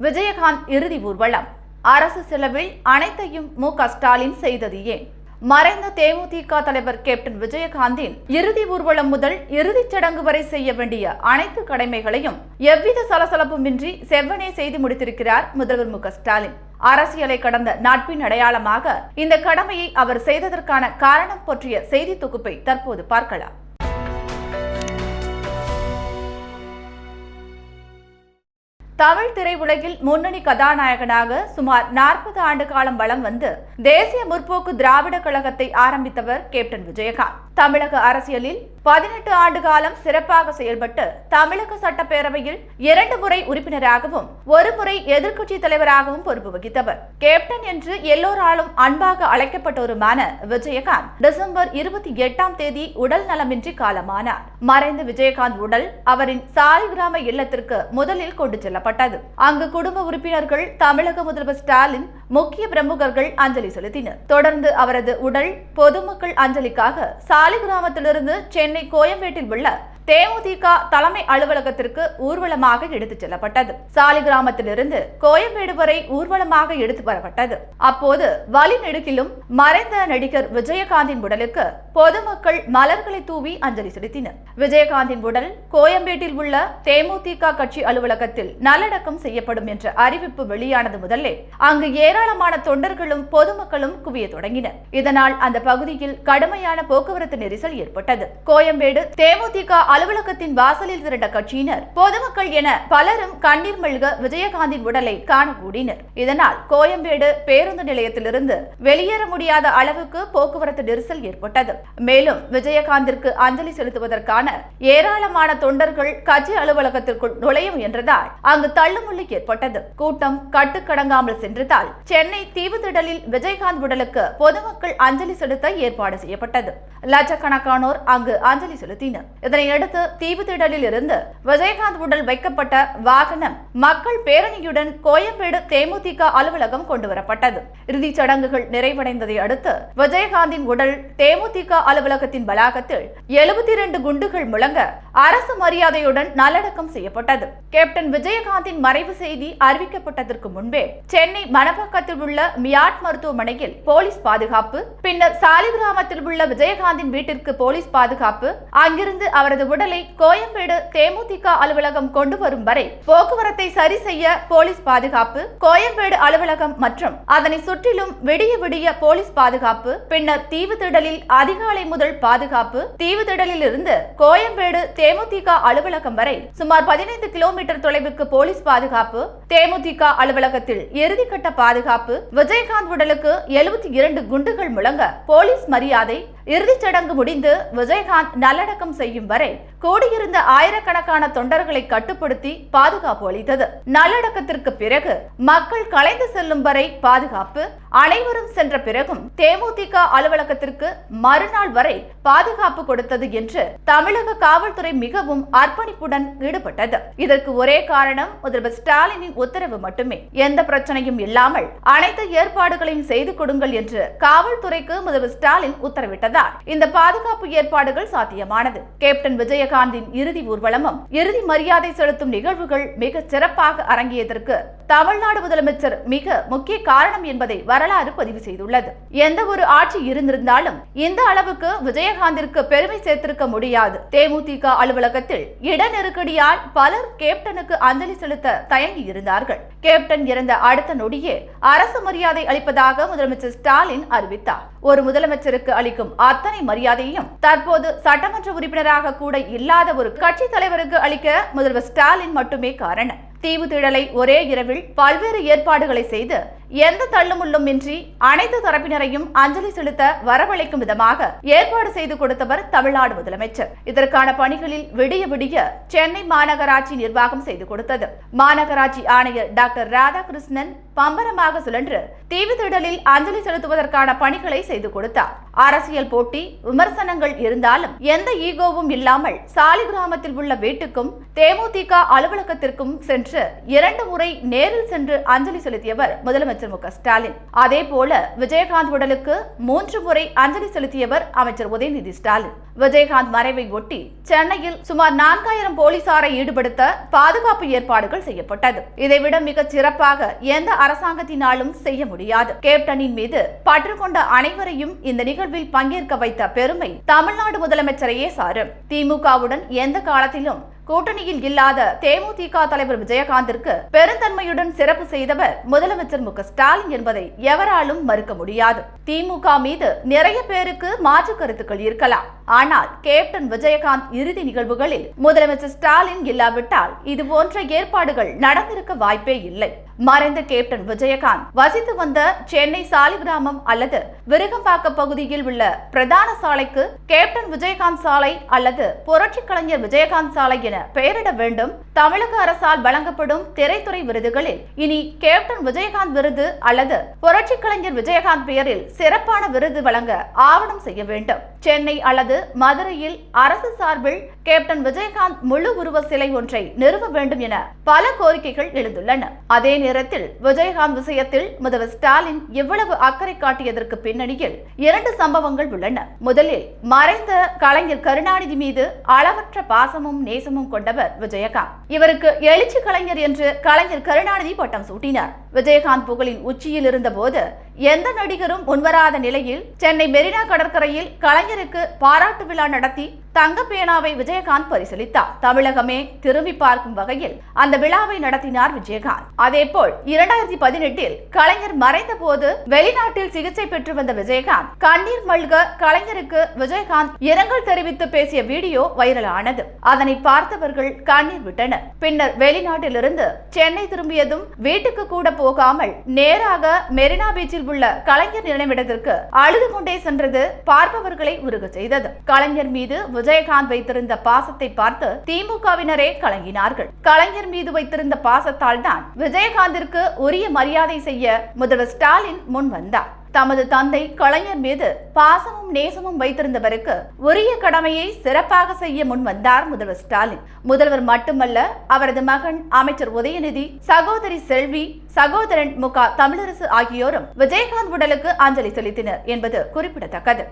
விஜயகாந்த் இறுதி ஊர்வலம். அரசு செலவில் அனைத்தையும் மு.க.ஸ்டாலின் செய்தது ஏன்? மறைந்த தேமுதிக தலைவர் கேப்டன் விஜயகாந்தின் இறுதி ஊர்வலம் முதல் இறுதிச் சடங்கு வரை செய்ய வேண்டிய அனைத்து கடமைகளையும் எவ்வித சலசலப்புமின்றி செவ்வனே செய்து முடித்திருக்கிறார் முதல்வர் மு.க.ஸ்டாலின். அரசியலை கடந்த நட்பின் அடையாளமாக இந்த கடமையை அவர் செய்ததற்கான காரணம் பற்றிய செய்தி தொகுப்பை தற்போது பார்க்கலாம். தமிழ் திரையுலகில் முன்னணி கதாநாயகனாக சுமார் 40 ஆண்டு காலம் வலம் வந்து தேசிய முற்போக்கு திராவிட கழகத்தை ஆரம்பித்தவர் கேப்டன் விஜயகாந்த். தமிழக அரசியலில் 18 ஆண்டு காலம் சிறப்பாக செயல்பட்டு தமிழக சட்டப்பேரவையில் 2 முறை உறுப்பினராகவும் 1 முறை எதிர்க்கட்சி தலைவராகவும் பொறுப்பு வகித்தவர். கேப்டன் என்று எல்லோராலும் அன்பாக அழைக்கப்பட்டவருமான விஜயகாந்த் டிசம்பர் 28ஆம் தேதி உடல் நலமின்றி காலமானார். மறைந்த விஜயகாந்த் உடல் அவரின் சாலிகிராம இல்லத்திற்கு முதலில் கொண்டு செல்லப்பட்டது. அங்கு குடும்ப உறுப்பினர்கள், தமிழக முதல்வர் ஸ்டாலின், முக்கிய பிரமுகர்கள் அஞ்சலி செலுத்தினர். தொடர்ந்து அவரது உடல் பொதுமக்கள் அஞ்சலிக்காக சாலிகிராமத்திலிருந்து சென்னை கோயம்பேட்டில் உள்ள தேமுதிக தலைமை அலுவலகத்திற்கு ஊர்வலமாக எடுத்துச் செல்லப்பட்டது. சாலிகிராமத்திலிருந்து கோயம்பேடு வரை ஊர்வலமாக எடுத்து வரப்பட்டது. அப்போது வழிநெடுகிலும் மறைந்த நடிகர் விஜயகாந்தின் உடலுக்கு பொதுமக்கள் மலர்களை தூவி அஞ்சலி செலுத்தினர். விஜயகாந்தின் உடல் கோயம்பேட்டில் உள்ள தேமுதிக கட்சி அலுவலகத்தில் நல்லடக்கம் செய்யப்படும் என்ற அறிவிப்பு வெளியானது முதலே அங்கு ஏராளமான தொண்டர்களும் பொதுமக்களும் குவிய தொடங்கினர். இதனால் அந்த பகுதியில் கடுமையான போக்குவரத்து நெரிசல் ஏற்பட்டது. கோயம்பேடு தேமுதிக அலுவலகத்தின் வாசலில் திரண்ட கட்சியினர், பொதுமக்கள் என பலரும் கண்ணீர் மல்க விஜயகாந்தின் உடலை காண கூடினர். இதனால் கோயம்பேடு பேருந்து நிலையத்திலிருந்து வெளியேற முடியாத அளவுக்கு போக்குவரத்து நெரிசல் ஏற்பட்டது. மேலும் விஜயகாந்திற்கு அஞ்சலி செலுத்துவதற்கான ஏராளமான தொண்டர்கள் கட்சி அலுவலகத்திற்குள் நுழைய முயன்றதால் அங்கு தள்ளுமுள்ளு ஏற்பட்டது. கூட்டம் கட்டுக்கடங்காமல் சென்றதால் சென்னை தீவுத்திடலில் விஜயகாந்த் உடலுக்கு பொதுமக்கள் அஞ்சலி செலுத்த ஏற்பாடு செய்யப்பட்டது. லட்சக்கணக்கானோர் அங்கு அஞ்சலி செலுத்தினர். இதனையடுத்து தீவுத்திடலில் இருந்து விஜயகாந்த் உடல் வைக்கப்பட்ட வாகனம் மக்கள் பேரணியுடன் கோயம்பேடு தேமுதிக அலுவலகம் கொண்டு வரப்பட்டது. இறுதிச் சடங்குகள் நிறைவடைந்ததை அடுத்து விஜயகாந்தின் உடல் தேமுதிக அலுவலகத்தின் வளாகத்தில் 72 குண்டுகள் முழங்க அரசு மரியாதையுடன் நல்லடக்கம் செய்யப்பட்டது. கேப்டன் விஜயகாந்தின் மறைவு செய்தி அறிவிக்கப்பட்டதற்கு முன்பே சென்னை மணப்பாக்கத்தில் உள்ள மியாட் மருத்துவமனையில் போலீஸ் பாதுகாப்பு, பின்னர் சாலிகிராமத்தில் உள்ள விஜயகாந்தின் வீட்டிற்கு போலீஸ் பாதுகாப்பு, அங்கிருந்து அவரது உடலை கோயம்பேடு தேமுதிக அலுவலகம் கொண்டு வரும் வரை போக்குவரத்தை சரி செய்ய போலீஸ் பாதுகாப்பு, கோயம்பேடு அலுவலகம் மற்றும் அதனை சுற்றிலும் விடிய விடிய போலீஸ் பாதுகாப்பு, பின்னர் தீவுத்திடலில் அதிகாலை முதல் பாதுகாப்பு, தீவுத்திடலில் இருந்து கோயம்பேடு தேமுதிக அலுவலகம் வரை சுமார் 15 கிலோமீட்டர் தொலைவுக்கு போலீஸ் பாதுகாப்பு, தேமுதிக அலுவலகத்தில் இறுதிக்கட்ட பாதுகாப்பு, விஜயகாந்த் உடலுக்கு 72 குண்டுகள் முழங்க போலீஸ் மரியாதை, இறுதிச் சடங்கு முடிந்து விஜயகாந்த் நல்லடக்கம் செய்யும் வரை கூடியிருந்த ஆயிரக்கணக்கான தொண்டர்களை கட்டுப்படுத்தி பாதுகாப்பு அளித்தது. நல்லடக்கத்திற்கு பிறகு மக்கள் கலைந்து செல்லும் வரை பாதுகாப்பு, அனைவரும் சென்ற பிறகும் தேமுதிக அலுவலகத்திற்கு மறுநாள் வரை பாதுகாப்பு கொடுத்தது என்று தமிழக காவல்துறை மிகவும் அர்ப்பணிப்புடன் ஈடுபட்டது. இதற்கு ஒரே காரணம் முதல்வர் ஸ்டாலினின் உத்தரவு மட்டுமே. எந்த பிரச்சனையும் இல்லாமல் அனைத்து ஏற்பாடுகளையும் செய்து கொடுங்கள் என்று காவல்துறைக்கு முதல்வர் ஸ்டாலின் உத்தரவிட்டதால் இந்த பாதுகாப்பு ஏற்பாடுகள் சாத்தியமானது. கேப்டன் விஜயகாந்தின் இறுதி ஊர்வலமும் இறுதி மரியாதை செலுத்தும் நிகழ்வுகள் மிக சிறப்பாக அரங்கியதற்கு தமிழ்நாடு முதலமைச்சர் மிக முக்கிய காரணம் என்பதை வரலாறு பதிவு செய்துள்ளது. எந்த ஒரு ஆட்சி இருந்திருந்தாலும் இந்த அளவுக்கு விஜயகாந்திற்கு பெருமை சேர்த்திருக்க முடியாது. தேமுதிக அலுவலகத்தில் இட நெருக்கடியால் பலர் கேப்டனுக்கு அஞ்சலி செலுத்த தயங்கி இருந்தார்கள். கேப்டன் இறந்த அடுத்த நொடியே அரசு மரியாதை அளிப்பதாக முதலமைச்சர் ஸ்டாலின் அறிவித்தார். ஒரு முதலமைச்சருக்கு அளிக்கும் அத்தனை மரியாதையும் தற்போது சட்டமன்ற உறுப்பினராக கூட இல்லாத ஒரு கட்சி தலைவருக்கு அளிக்க முதல்வர் ஸ்டாலின் மட்டுமே காரணம். தீவுத்திடலை ஒரே இரவில் பல்வேறு ஏற்பாடுகளை செய்து எந்த தள்ளுமுள்ளும் இன்றி அனைத்து தரப்பினரையும் அஞ்சலி செலுத்த வரவழைக்கும் விதமாக ஏற்பாடு செய்து கொடுத்தவர் தமிழ்நாடு முதலமைச்சர். இதற்கான பணிகளில் விடிய விடிய சென்னை மாநகராட்சி நிர்வாகம் செய்து கொடுத்தது. மாநகராட்சி ஆணையர் டாக்டர் ராதாகிருஷ்ணன் பம்பரமாக சுழன்று தீவுத்திடலில் அஞ்சலி செலுத்துவதற்கான பணிகளை செய்து கொடுத்தார். அரசியல் போட்டி விமர்சனங்கள் இருந்தாலும் எந்த ஈகோவும் இல்லாமல் சாலிகிராமத்தில் உள்ள வீட்டுக்கும் தேமுதிக அலுவலகத்திற்கும் சென்று 2 முறை நேரில் சென்று அஞ்சலி செலுத்தியவர் முதலமைச்சர் முதலமைச்சர் மு க ஸ்டாலின். அதே போல விஜயகாந்த் உடலுக்கு 3 முறை அஞ்சலி செலுத்தியவர் அமைச்சர் உதயநிதி ஸ்டாலின். விஜயகாந்த் மறைவை ஒட்டி சென்னையில் சுமார் 4000 போலீசாரை ஈடுபடுத்த பாதுகாப்பு ஏற்பாடுகள் செய்யப்பட்டது. இதைவிட மிகச் சிறப்பாக எந்த அரசாங்கத்தினாலும் செய்ய முடியாது. கேப்டனின் மீது பற்று கொண்ட அனைவரையும் இந்த நிகழ்வில் பங்கேற்க வைத்த பெருமை தமிழ்நாடு முதலமைச்சரையே சாரும். திமுகவுடன் எந்த காலத்திலும் கூட்டணியில் இல்லாத தேமுதிக தலைவர் விஜயகாந்திற்கு பெருந்தன்மையுடன் சிறப்பு செய்தவர் முதலமைச்சர் மு க ஸ்டாலின் என்பதை எவராலும் மறுக்க முடியாது. திமுக மீது நிறைய பேருக்கு மாற்று கருத்துக்கள் இருக்கலாம். ஆனால் கேப்டன் விஜயகாந்த் இறுதி நிகழ்வுகளில் முதலமைச்சர் ஸ்டாலின் இல்லாவிட்டால் இதுபோன்ற ஏற்பாடுகள் நடந்திருக்க வாய்ப்பே இல்லை. மறைந்த கேப்டன் விஜயகாந்த் வசித்து வந்த சென்னை சாலிகிராமம் அல்லது விருகம்பாக்கம் பகுதியில் உள்ள பிரதான சாலைக்கு கேப்டன் விஜயகாந்த் சாலை அல்லது புரட்சி கலைஞர் விஜயகாந்த் சாலை என பெயரிட வேண்டும். தமிழக அரசால் வழங்கப்படும் திரைத்துறை விருதுகளில் இனி கேப்டன் விஜயகாந்த் விருது அல்லது புரட்சி கலைஞர் விஜயகாந்த் பெயரில் சிறப்பான விருது வழங்க ஆவணம் செய்ய வேண்டும். சென்னை அல்லது மதுரையில் அரசு சார்பில் கேப்டன் விஜயகாந்த் முழு உருவ சிலை ஒன்றை நிறுவ வேண்டும் என பல கோரிக்கைகள் எழுந்துள்ளன. அதே நேரத்தில் விஜயகாந்த் விஷயத்தில் முதல்வர் ஸ்டாலின் இவ்வளவு அக்கறை காட்டியதற்கு பின்னணியில் 2 சம்பவங்கள் உள்ளன. முதலில் மறைந்த கலைஞர் கருணாநிதி மீது அளவற்ற பாசமும் நேசமும் கொண்டவர் விஜயகாந்த். இவருக்கு எழுச்சி கலைஞர் என்று கலைஞர் கருணாநிதி பட்டம் சூட்டினார். விஜயகாந்த் புகழின் உச்சியில் இருந்த போது எந்த நடிகரும் முன்வராத நிலையில் சென்னை மெரினா கடற்கரையில் கலைஞருக்கு பாராட்டு விழா நடத்தி தங்க பேனாவை விஜயகாந்த் பரிசளித்தார். தமிழகமே திரும்பி பார்க்கும் வகையில் அந்த விழாவை நடத்தினார் விஜயகாந்த். அதேபோல் 2018இல் கலைஞர் மறைந்த போது வெளிநாட்டில் சிகிச்சை பெற்று வந்த விஜயகாந்த் கண்ணீர் மல்க கலைஞருக்கு விஜயகாந்த் இரங்கல் தெரிவித்து பேசிய வீடியோ வைரலானது. அதனை பார்த்தவர்கள் கண்ணீர் விட்டனர். பின்னர் வெளிநாட்டிலிருந்து சென்னை திரும்பியதும் வீட்டுக்கு கூட போகாமல் நேராக மெரினா பீச்சில் உள்ள கலைஞர் நினைவிடத்திற்கு அழுது கொண்டே சென்றது பார்ப்பவர்களை உருக செய்தது. கலைஞர் மீது விஜயகாந்த் வைத்திருந்த பாசத்தை பார்த்து திமுகவினரே கலங்கினார்கள். கலைஞர் மீது வைத்திருந்த பாசத்தால் தான் விஜயகாந்திற்கு உரிய மரியாதை செய்ய முதல்வர் ஸ்டாலின் முன் வந்தார். தமது தந்தை கலைஞர் மீது பாசமும் நேசமும் வைத்திருந்தவருக்கு உரிய கடமையை சிறப்பாக செய்ய முன் வந்தார் முதல்வர் ஸ்டாலின். முதல்வர் மட்டுமல்ல, அவரது மகன் அமைச்சர் உதயநிதி, சகோதரி செல்வி, சகோதரன் மு க தமிழரசு ஆகியோரும் விஜயகாந்த் உடலுக்கு அஞ்சலி செலுத்தினர் என்பது குறிப்பிடத்தக்கது.